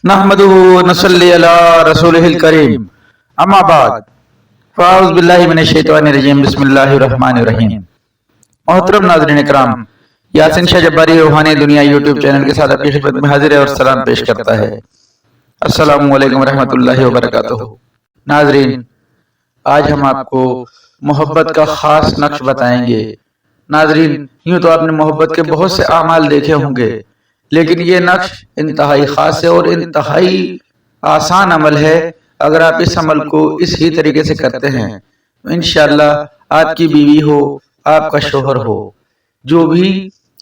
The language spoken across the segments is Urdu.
نحمدہ و نصلی علی رسولہ الکریم اما بعد فاعوذ باللہ من الشیطان الرجیم بسم اللہ الرحمن الرحیم۔ محترم ناظرین اکرام، یاسین شاہ جباری روحانی دنیا یوٹیوب چینل کے ساتھ آپ کی خدمت میں حاضر ہے اور سلام پیش کرتا ہے۔ السلام علیکم ورحمۃ اللہ وبرکاتہ۔ ناظرین، آج ہم آپ کو محبت کا خاص نقش بتائیں گے۔ ناظرین، یوں تو آپ نے محبت کے بہت سے اعمال دیکھے ہوں گے، لیکن یہ نقش انتہائی خاص ہے اور انتہائی آسان عمل ہے۔ اگر آپ اس عمل کو اس ہی طریقے سے کرتے ہیں تو انشاءاللہ آپ کی بیوی ہو، آپ کا شوہر ہو، جو بھی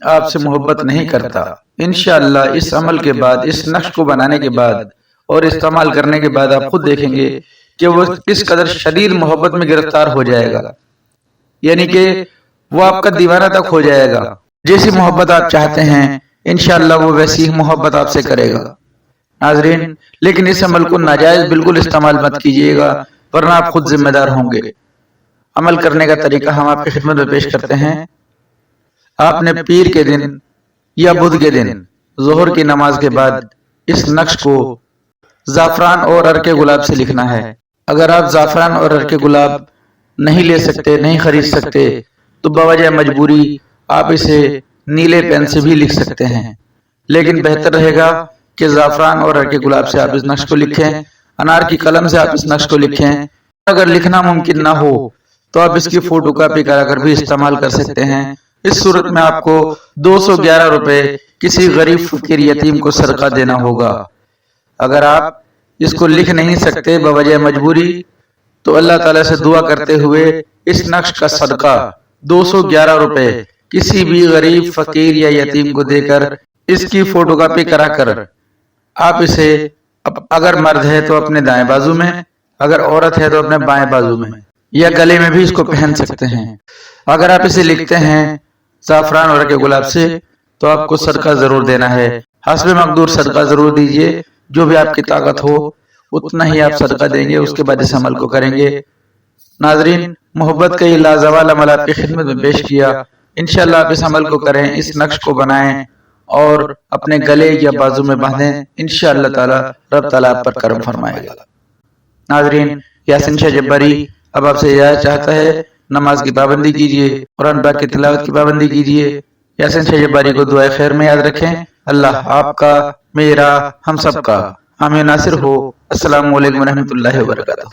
آپ سے محبت نہیں کرتا، انشاءاللہ اس عمل کے بعد، اس نقش کو بنانے کے بعد اور استعمال کرنے کے بعد آپ خود دیکھیں گے کہ وہ کس قدر شدید محبت میں گرفتار ہو جائے گا، یعنی کہ وہ آپ کا دیوانہ تک ہو جائے گا۔ جیسی محبت آپ چاہتے ہیں انشاءاللہ وہ ویسی ہی محبت آپ سے کرے گا۔ ناظرین، لیکن اس عمل کو ناجائز بالکل استعمال مت کیجیے گا، ورنہ آپ خود ذمہ دار ہوں گے۔ عمل کرنے کا طریقہ ہم آپ کی خدمت میں پیش کرتے ہیں۔ آپ نے پیر کے دن یا بدھ کے دن ظہر کی نماز کے بعد اس نقش کو زعفران اور عرق گلاب سے لکھنا ہے۔ اگر آپ زعفران اور عرق گلاب نہیں لے سکتے، نہیں خرید سکتے، تو بوجہ مجبوری آپ اسے نیلے پین سے بھی لکھ سکتے ہیں، لیکن بہتر رہے گا کہ زعفران اور عرق گلاب سے آپ اس نقش کو لکھیں۔ انار کی قلم سے آپ اس نقش کو لکھیں۔ اگر لکھنا ممکن نہ ہو تو آپ اس کی فوٹو کاپی کرا کر بھی استعمال کر سکتے ہیں۔ اس صورت میں آپ کو 211 روپے کسی غریب فقیر یتیم کو صدقہ دینا ہوگا۔ اگر آپ اس کو لکھ نہیں سکتے بوجہ مجبوری، تو اللہ تعالیٰ سے دعا کرتے ہوئے اس نقش کا صدقہ 211 روپے کسی بھی غریب فقیر یا یتیم کو دے کر اس کی فوٹو کاپی کرا کر آپ اسے، اگر مرد ہے تو اپنے دائیں بازو میں، اگر عورت ہے تو اپنے بائیں بازو میں یا گلے میں بھی اس کو پہن سکتے ہیں۔ اگر آپ اسے لکھتے ہیں زعفران اور عرق گلاب سے تو آپ کو صدقہ ضرور دینا ہے۔ حسب مقدور صدقہ ضرور دیجئے، جو بھی آپ کی طاقت ہو اتنا ہی آپ صدقہ دیں گے، اس کے بعد اس عمل کو کریں گے۔ ناظرین، محبت کا یہ لازوال عمل آپ کی خدمت میں پیش کیا۔ انشاءاللہ آپ اس عمل کو کریں، اس نقش کو بنائیں اور اپنے گلے یا بازو میں باندھیں۔ انشاءاللہ تعالی رب تعالیٰ آپ پر کرم فرمائے گا۔ ناظرین، یاسین شاہ جباری اب آپ سے اجازت چاہتا ہے۔ نماز کی پابندی کیجیے، قرآن پاک کی تلاوت کی پابندی کیجیے۔ یاسین شاہ جباری کو دعائے خیر میں یاد رکھیں۔ اللہ آپ کا، میرا، ہم سب کا حامی و ناصر ہو۔ السلام علیکم ورحمۃ اللہ وبرکاتہ۔